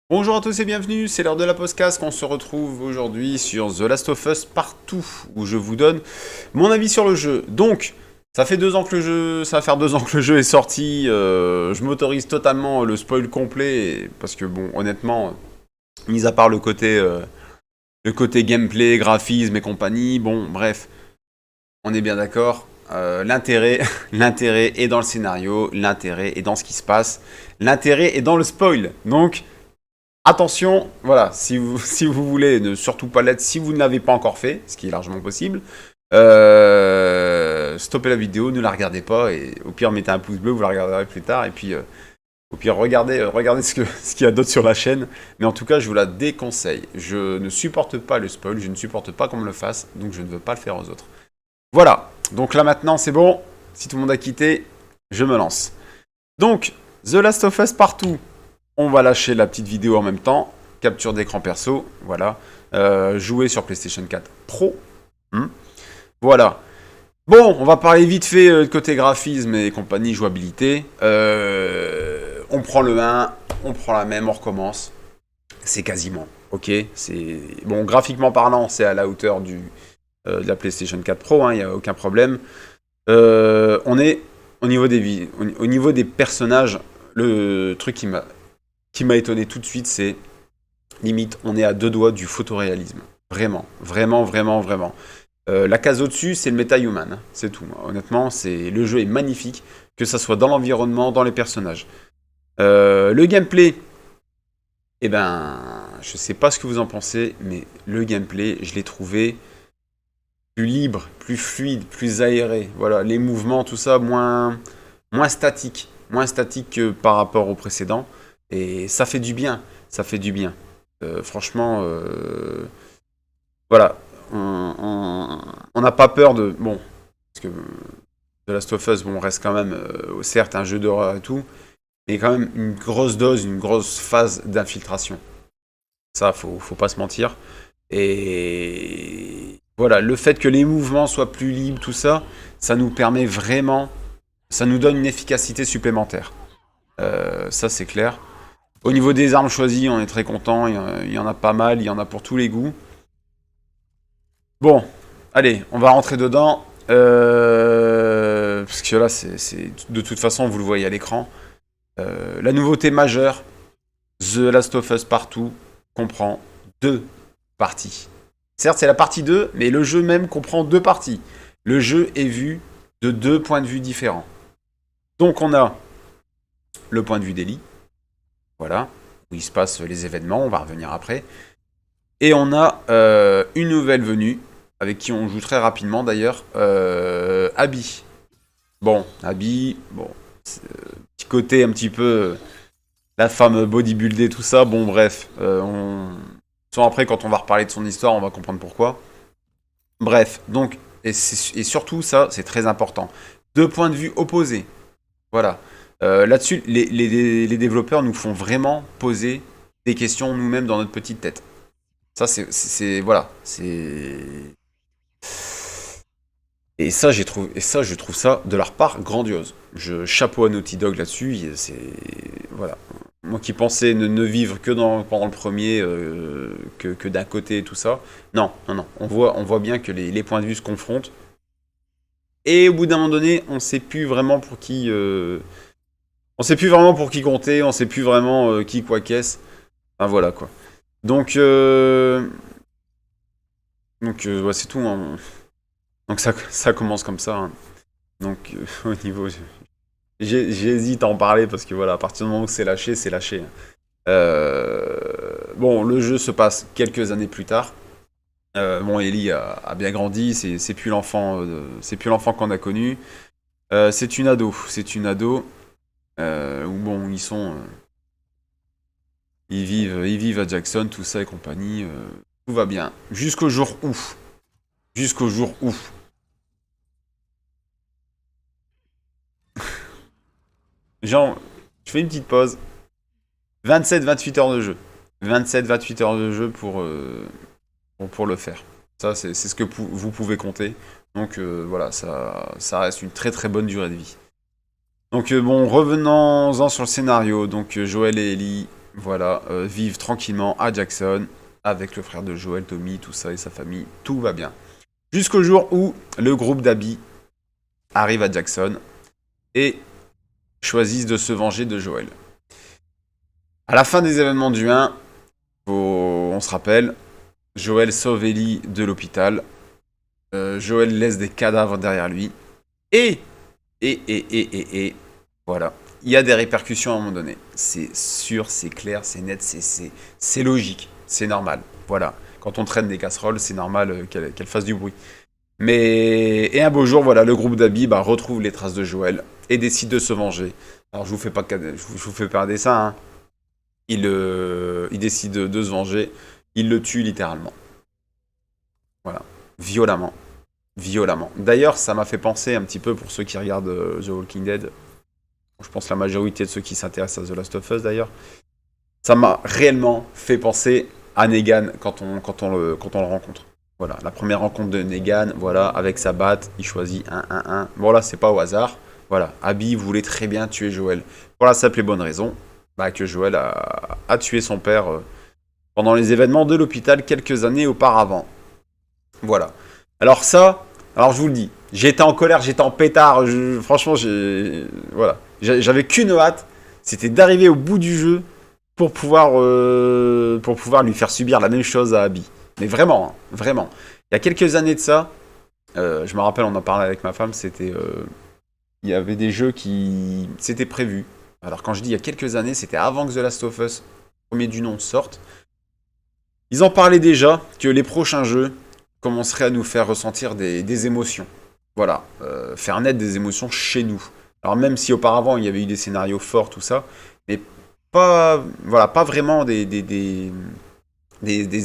Bonjour à tous et bienvenue, c'est l'heure de la podcast qu'on se retrouve aujourd'hui sur The Last of Us Partout, où je vous donne mon avis sur le jeu. Donc, ça fait 2 ans que le jeu, ça va faire 2 ans que le jeu est sorti, je m'autorise totalement le spoil complet, parce que bon, honnêtement, mis à part le côté gameplay, graphisme et compagnie, bon, bref, on est bien d'accord. L'intérêt, l'intérêt est dans le scénario, l'intérêt est dans ce qui se passe, l'intérêt est dans le spoil. Donc, attention, voilà, si vous voulez ne surtout pas l'être, si vous ne l'avez pas encore fait, ce qui est largement possible, stoppez la vidéo, ne la regardez pas, et au pire mettez un pouce bleu, vous la regarderez plus tard, et puis au pire regardez ce qu'il y a d'autre sur la chaîne, mais en tout cas je vous la déconseille. Je ne supporte pas le spoil, je ne supporte pas qu'on me le fasse, donc je ne veux pas le faire aux autres. Voilà, donc là maintenant c'est bon, si tout le monde a quitté, je me lance. Donc, The Last of Us Partout. On va lâcher la petite vidéo en même temps. Capture d'écran perso, voilà. Jouer sur PlayStation 4 Pro. Voilà. Bon, on va parler vite fait côté graphisme et compagnie, jouabilité. On prend le 1, on prend la même, on recommence. C'est quasiment, ok. C'est bon, graphiquement parlant, c'est à la hauteur de la PlayStation 4 Pro, il n'y a aucun problème. On est au niveau au niveau des personnages, le truc qui m'a étonné tout de suite, c'est limite, on est à 2 doigts du photoréalisme. Vraiment, vraiment, vraiment, vraiment. La case au-dessus, c'est le MetaHuman, hein. C'est tout. Honnêtement, le jeu est magnifique, que ça soit dans l'environnement, dans les personnages. Le gameplay, eh ben, je sais pas ce que vous en pensez, mais le gameplay, je l'ai trouvé plus libre, plus fluide, plus aéré. Voilà, les mouvements, tout ça, moins statique que par rapport au précédent. Et ça fait du bien, ça fait du bien. Franchement, voilà, on n'a pas peur de... Bon, parce que The Last of Us, bon, reste quand même, certes, un jeu d'horreur et tout, mais quand même une grosse dose, une grosse phase d'infiltration. Ça, faut pas se mentir. Et voilà, le fait que les mouvements soient plus libres, tout ça, ça nous permet vraiment... Ça nous donne une efficacité supplémentaire. Ça, c'est clair. Au niveau des armes choisies, on est très content. Il y en a pas mal, il y en a pour tous les goûts. Bon, allez, on va rentrer dedans. Parce que là, de toute façon, vous le voyez à l'écran. La nouveauté majeure, The Last of Us Partout comprend 2 parties. Certes, c'est la partie 2, mais le jeu même comprend 2 parties. Le jeu est vu de 2 points de vue différents. Donc on a le point de vue d'Ellie, voilà, où il se passe les événements, on va revenir après. Et on a une nouvelle venue, avec qui on joue très rapidement d'ailleurs, Abby. Bon, Abby, bon, petit côté un petit peu la femme bodybuildée, tout ça, bon bref, soit après quand on va reparler de son histoire, on va comprendre pourquoi. Bref, donc, et surtout ça, c'est très important. 2 points de vue opposés, voilà. Là-dessus, les développeurs nous font vraiment poser des questions nous-mêmes dans notre petite tête. Ça, voilà, c'est... Et ça, je trouve ça, de leur part, grandiose. Chapeau à Naughty Dog là-dessus, c'est... Voilà. Moi qui pensais ne vivre que pendant le premier, que d'un côté et tout ça. Non, non, non. On voit bien que les points de vue se confrontent. Et au bout d'un moment donné, on sait plus vraiment pour qui... on sait plus vraiment pour qui compter, on sait plus vraiment qui quoi qu'est-ce. Enfin voilà quoi. Donc, ouais, c'est tout, hein. Donc ça commence comme ça, hein. Donc au niveau... J'hésite à en parler parce que voilà, à partir du moment où c'est lâché, c'est lâché, hein. Bon, le jeu se passe quelques années plus tard. Bon, Ellie a bien grandi, c'est plus l'enfant, c'est plus l'enfant qu'on a connu. C'est une ado. Où bon, ils vivent à Jackson, tout ça et compagnie. Tout va bien. Jusqu'au jour où, genre, je fais une petite pause. 27-28 heures de jeu. 27-28 heures de jeu pour le faire. Ça, c'est ce que vous pouvez compter. Donc voilà, ça reste une très très bonne durée de vie. Donc bon, revenons-en sur le scénario. Donc Joël et Ellie, voilà, vivent tranquillement à Jackson, avec le frère de Joel, Tommy, tout ça et sa famille, tout va bien. Jusqu'au jour où le groupe d'Abby arrive à Jackson et choisissent de se venger de Joel. À la fin des événements du 1, on se rappelle, Joel sauve Ellie de l'hôpital. Joel laisse des cadavres derrière lui. Et, voilà. Il y a des répercussions à un moment donné. C'est sûr, c'est clair, c'est net, c'est logique, c'est normal. Voilà. Quand on traîne des casseroles, c'est normal qu'elles fassent du bruit. Et un beau jour, voilà, le groupe d'Abby retrouve les traces de Joel et décide de se venger. Alors je vous fais pas un dessin, hein. Il décide de se venger. Il le tue littéralement. Voilà. Violemment. Violemment. D'ailleurs, ça m'a fait penser un petit peu pour ceux qui regardent The Walking Dead. Je pense la majorité de ceux qui s'intéressent à The Last of Us d'ailleurs. Ça m'a réellement fait penser à Negan quand on le rencontre. Voilà, la première rencontre de Negan, voilà, avec sa batte, il choisit un 1-1. Bon là, c'est pas au hasard. Voilà, Abby voulait très bien tuer Joel. Pour la simple et bonne raison que Joel a tué son père pendant les événements de l'hôpital quelques années auparavant. Voilà. Alors ça, alors je vous le dis, j'étais en colère, j'étais en pétard, franchement, voilà. J'avais qu'une hâte, c'était d'arriver au bout du jeu pour pouvoir lui faire subir la même chose à Abby. Mais vraiment, hein, vraiment. Il y a quelques années de ça, je me rappelle, on en parlait avec ma femme, il y avait des jeux qui... C'était prévu. Alors quand je dis il y a quelques années, c'était avant que The Last of Us, premier du nom, sorte. Ils en parlaient déjà que les prochains jeux commenceraient à nous faire ressentir des émotions. Voilà, faire naître des émotions chez nous. Alors même si auparavant il y avait eu des scénarios forts, tout ça, mais pas, voilà, pas vraiment des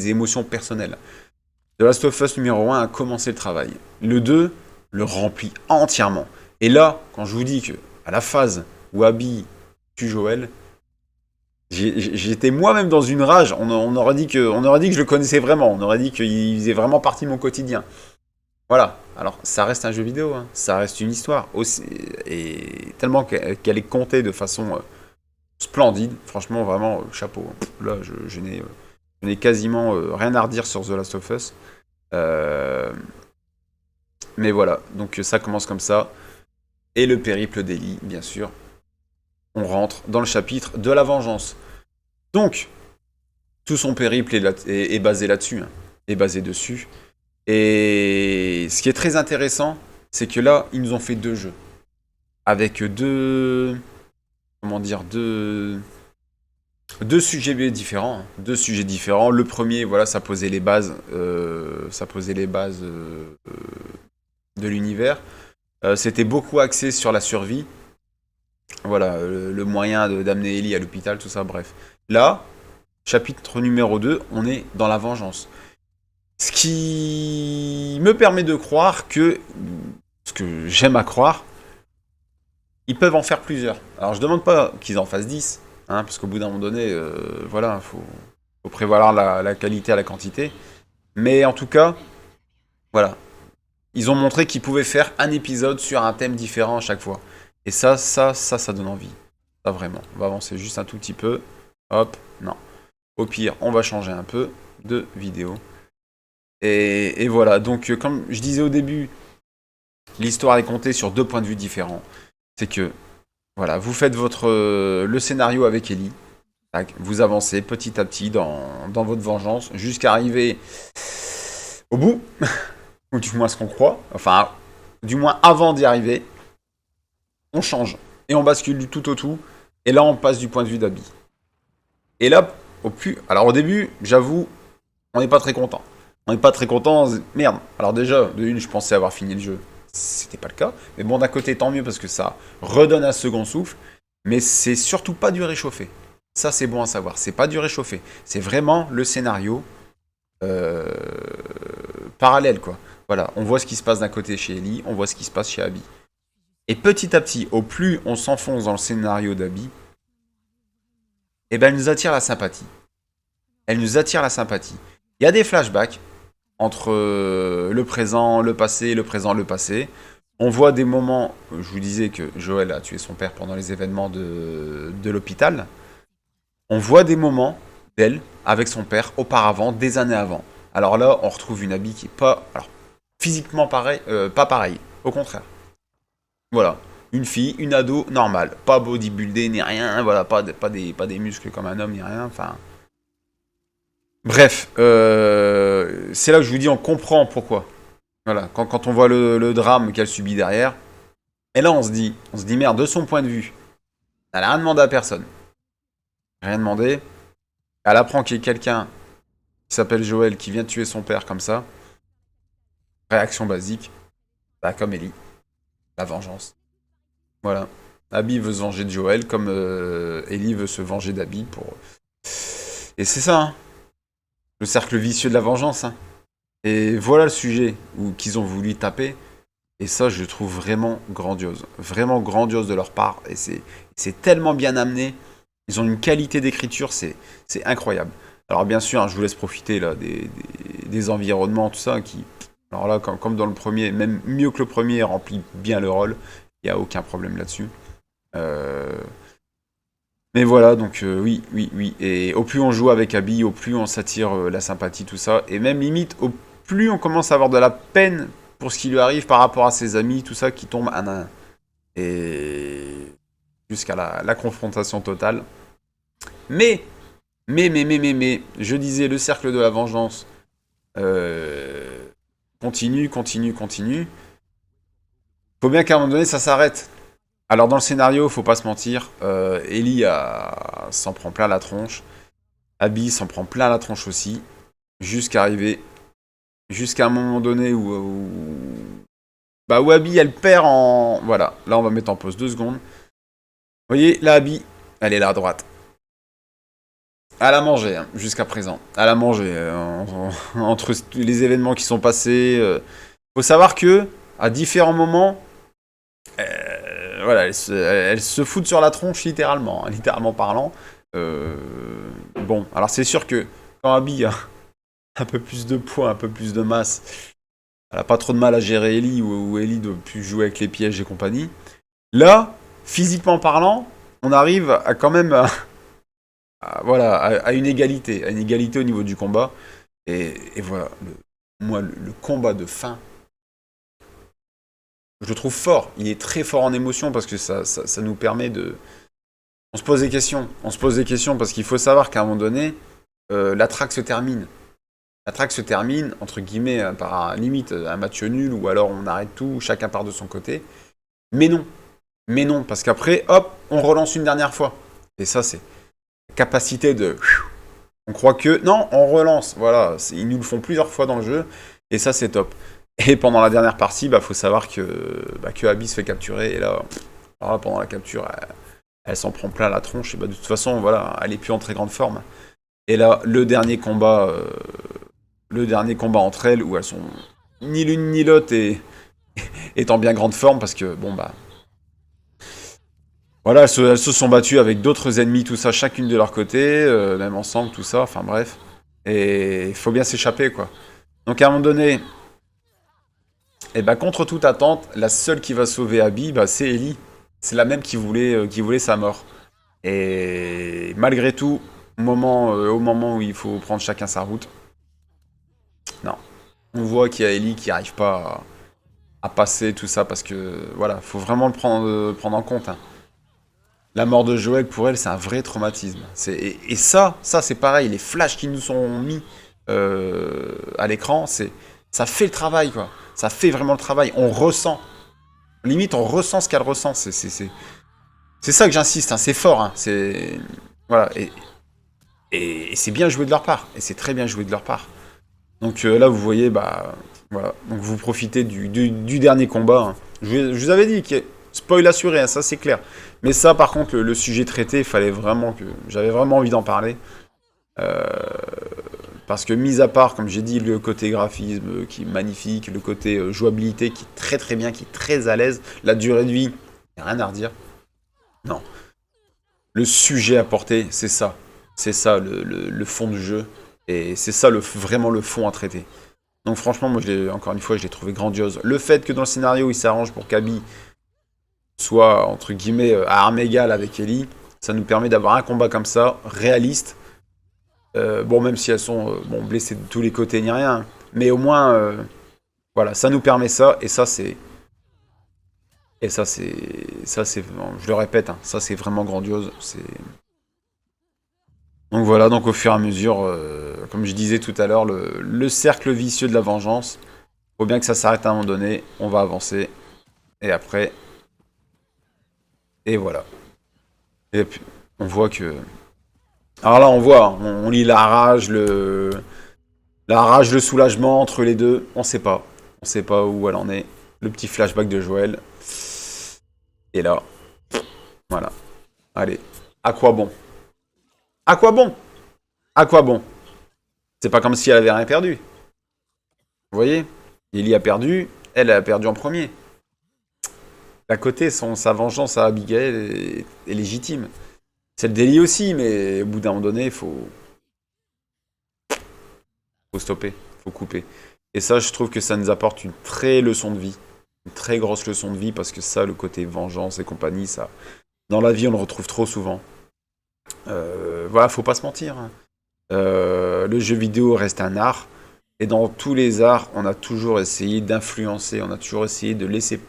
émotions personnelles. The Last of Us numéro 1 a commencé le travail. Le 2 le remplit entièrement. Et là, quand je vous dis que à la phase où Abby tue Joel, j'étais moi-même dans une rage. On aurait dit que je le connaissais vraiment. On aurait dit qu'il faisait vraiment partie de mon quotidien. Voilà. Alors, ça reste un jeu vidéo. Hein. Ça reste une histoire. Aussi, et tellement qu'elle est contée de façon splendide. Franchement, vraiment, chapeau. Là, je n'ai quasiment rien à redire sur The Last of Us. Mais voilà. Donc, ça commence comme ça. Et le périple d'Ellie, bien sûr. On rentre dans le chapitre de la vengeance. Donc, tout son périple est basé là-dessus, hein, est basé dessus. Et ce qui est très intéressant, c'est que là, ils nous ont fait 2 jeux. Avec deux sujets différents. Hein. 2 sujets différents. Le premier, voilà, ça posait les bases, de l'univers. C'était beaucoup axé sur la survie. Voilà, le moyen d'amener Ellie à l'hôpital, tout ça, bref. Là, chapitre numéro 2, on est dans la vengeance. Ce qui me permet de croire que, ce que j'aime à croire, ils peuvent en faire plusieurs. Alors je demande pas qu'ils en fassent 10, hein, parce qu'au bout d'un moment donné, voilà, faut prévaloir la qualité à la quantité. Mais en tout cas, voilà, ils ont montré qu'ils pouvaient faire un épisode sur un thème différent à chaque fois. Et ça donne envie. Ça vraiment. On va avancer juste un tout petit peu. Hop, non. Au pire, on va changer un peu de vidéo. Et voilà, donc comme je disais au début, l'histoire est contée sur 2 points de vue différents. C'est que, voilà, vous faites le scénario avec Ellie. Tac, vous avancez petit à petit dans votre vengeance jusqu'à arriver au bout, ou du moins ce qu'on croit. Enfin, du moins avant d'y arriver. On change. Et on bascule du tout au tout. Et là, on passe du point de vue d'Abby. Et là, alors au début, j'avoue, on n'est pas très content. On n'est pas très content. Merde. Alors déjà, de une, je pensais avoir fini le jeu. C'était pas le cas. Mais bon, d'un côté, tant mieux parce que ça redonne un second souffle. Mais c'est surtout pas du réchauffé. Ça, c'est bon à savoir. C'est pas du réchauffé. C'est vraiment le scénario parallèle, quoi. Voilà. On voit ce qui se passe d'un côté chez Ellie. On voit ce qui se passe chez Abby. Et petit à petit, au plus on s'enfonce dans le scénario d'Abby, eh ben elle nous attire la sympathie. Elle nous attire la sympathie. Il y a des flashbacks entre le présent, le passé, le présent, le passé. On voit des moments, je vous disais que Joel a tué son père pendant les événements de l'hôpital. on voit des moments d'elle avec son père auparavant, des années avant. Alors là, on retrouve une Abby qui est pas, alors, physiquement pareil, pas pareil, au contraire. Voilà, une fille, une ado normale, pas bodybuildée ni rien, voilà, pas des muscles comme un homme ni rien, enfin... Bref, c'est là que je vous dis, on comprend pourquoi. Voilà, quand on voit le drame qu'elle subit derrière, et là on se dit merde, de son point de vue, elle a rien demandé à personne. Rien demandé, elle apprend qu'il y a quelqu'un qui s'appelle Joël qui vient tuer son père comme ça. Réaction basique, bah comme Ellie, la vengeance. Voilà. Abby veut se venger de Joël comme Ellie veut se venger d'Abby pour... Et c'est ça, hein. Le cercle vicieux de la vengeance, hein. Et voilà le sujet où qu'ils ont voulu taper. Et ça, je le trouve vraiment grandiose. Vraiment grandiose de leur part. Et c'est tellement bien amené. Ils ont une qualité d'écriture, c'est incroyable. Alors bien sûr, hein, je vous laisse profiter là, des environnements, tout ça, qui... Alors là, comme dans le premier, même mieux que le premier, remplit bien le rôle. Il n'y a aucun problème là-dessus. Euh, Mais voilà, donc oui, oui, oui. Et au plus on joue avec Abby, au plus on s'attire la sympathie, tout ça. Et même limite, au plus on commence à avoir de la peine pour ce qui lui arrive par rapport à ses amis, tout ça, qui tombe un à un. Et jusqu'à la confrontation totale. Mais, je disais, le cercle de la vengeance continue, continue, continue. Faut bien qu'à un moment donné, ça s'arrête. Alors dans le scénario, faut pas se mentir, Ellie s'en prend plein la tronche, Abby s'en prend plein la tronche aussi, jusqu'à arriver, jusqu'à un moment donné où Abby elle perd en... Voilà, là on va mettre en pause 2 secondes. Vous voyez, là Abby, elle est là à droite. Elle a mangé hein, jusqu'à présent, elle a mangé entre les événements qui sont passés. Faut savoir que à différents moments, voilà, elle se fout sur la tronche littéralement, hein, littéralement parlant. Euh, bon, alors c'est sûr que quand Abby a un peu plus de poids, un peu plus de masse, elle a pas trop de mal à gérer Ellie ou Ellie doit plus jouer avec les pièges et compagnie. Là, physiquement parlant, on arrive à quand même voilà, à une égalité au niveau du combat. Et voilà, moi, le combat de fin, je le trouve fort. Il est très fort en émotion parce que ça nous permet de... On se pose des questions. On se pose des questions parce qu'il faut savoir qu'à un moment donné, la traque se termine. La traque se termine, entre guillemets, par limite un match nul ou alors on arrête tout, chacun part de son côté. Mais non. Mais non, parce qu'après, hop, on relance une dernière fois. Et ça, c'est la capacité de... On croit que... Non, on relance. Voilà, ils nous le font plusieurs fois dans le jeu. Et ça, c'est top. Et pendant la dernière partie, faut savoir que Abby se fait capturer. Et là, alors là pendant la capture, elle s'en prend plein la tronche. Et de toute façon, voilà, elle est plus en très grande forme. Et là, le dernier combat entre elles, où elles sont ni l'une ni l'autre est en bien grande forme, parce que, voilà, elles se sont battues avec d'autres ennemis, tout ça, chacune de leur côté, même ensemble, tout ça, enfin bref. Et il faut bien s'échapper, quoi. Donc à un moment donné, contre toute attente, la seule qui va sauver Abby, c'est Ellie. C'est la même qui voulait sa mort. Et malgré tout, au moment où il faut prendre chacun sa route, non. On voit qu'il y a Ellie qui n'arrive pas à passer tout ça parce que, voilà, faut vraiment prendre en compte, hein. La mort de Joël, pour elle, c'est un vrai traumatisme. Et ça c'est pareil, les flashs qui nous sont mis à l'écran, ça fait le travail, quoi. Ça fait vraiment le travail. On ressent. Limite, on ressent ce qu'elle ressent. C'est ça que j'insiste, hein. C'est fort, hein. Voilà. Et c'est bien joué de leur part. Et c'est très bien joué de leur part. Donc là, vous voyez, voilà. Donc vous profitez du dernier combat, hein. Je vous avais dit que spoil assuré, hein, ça c'est clair. Mais ça, par contre, le sujet traité, j'avais vraiment envie d'en parler. Euh, Parce que, mis à part, comme j'ai dit, le côté graphisme qui est magnifique, le côté jouabilité qui est très très bien, qui est très à l'aise, la durée de vie, y a rien à redire. Non. Le sujet apporté, c'est ça. C'est ça le fond du jeu. Et c'est ça vraiment le fond à traiter. Donc franchement, moi, encore une fois, je l'ai trouvé grandiose. Le fait que dans le scénario, il s'arrange pour qu'Abby soit, entre guillemets, à armes égales avec Ellie, Ça nous permet d'avoir un combat comme ça, réaliste. Bon, même si elles sont blessées de tous les côtés ni rien. Mais au moins, voilà, ça nous permet ça. Et ça, c'est... Et ça, c'est... Ça, c'est... Je le répète, hein, ça, c'est vraiment grandiose. Donc voilà, donc au fur et à mesure, comme je disais tout à l'heure, le cercle vicieux de la vengeance. Faut bien que ça s'arrête à un moment donné. On va avancer. Et après... Et voilà. Et puis, on voit que... Alors là, on voit, hein, on lit la rage, le soulagement entre les deux. On sait pas. On sait pas où elle en est. Le petit flashback de Joël. Et là, voilà. Allez. À quoi bon? À quoi bon? À quoi bon? C'est pas comme si elle avait rien perdu. Vous voyez? Ellie a perdu. Elle a perdu en premier. D'à côté, sa vengeance à Abigail est légitime. Celle d'Ellie aussi, mais au bout d'un moment donné, faut stopper, faut couper. Et ça, je trouve que ça nous apporte une très leçon de vie. Une très grosse leçon de vie, parce que ça, le côté vengeance et compagnie, ça, dans la vie, on le retrouve trop souvent. Voilà, faut pas se mentir, hein. Le jeu vidéo reste un art. Et dans tous les arts, on a toujours essayé d'influencer, on a toujours essayé de laisser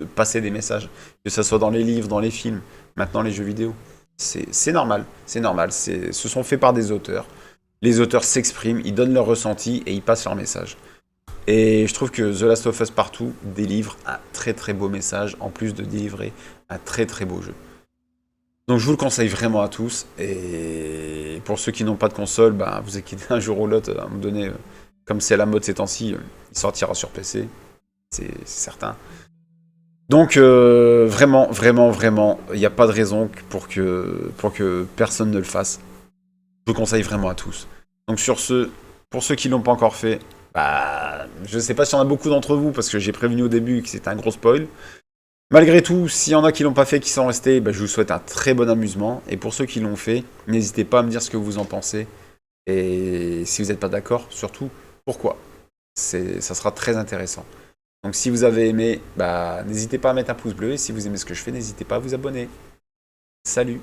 de passer des messages. Que ce soit dans les livres, dans les films, maintenant les jeux vidéo. C'est normal, c'est normal. Ce sont faits par des auteurs. Les auteurs s'expriment, ils donnent leur ressenti et ils passent leur message. Et je trouve que The Last of Us Partout délivre un très très beau message, en plus de délivrer un très très beau jeu. Donc je vous le conseille vraiment à tous. Et pour ceux qui n'ont pas de console, bah, vous inquiétez un jour ou l'autre, à un moment donné, comme c'est la mode ces temps-ci, il sortira sur PC. C'est certain. Donc vraiment, vraiment, vraiment, il n'y a pas de raison pour que personne ne le fasse. Je vous conseille vraiment à tous. Donc sur ce, pour ceux qui ne l'ont pas encore fait, bah, je ne sais pas s'il y en a beaucoup d'entre vous, parce que j'ai prévenu au début que c'était un gros spoil. Malgré tout, s'il y en a qui l'ont pas fait, qui sont restés, bah, je vous souhaite un très bon amusement. Et pour ceux qui l'ont fait, n'hésitez pas à me dire ce que vous en pensez. Et si vous n'êtes pas d'accord, surtout, pourquoi. Ça sera très intéressant. Donc si vous avez aimé, bah, n'hésitez pas à mettre un pouce bleu. Et si vous aimez ce que je fais, n'hésitez pas à vous abonner. Salut!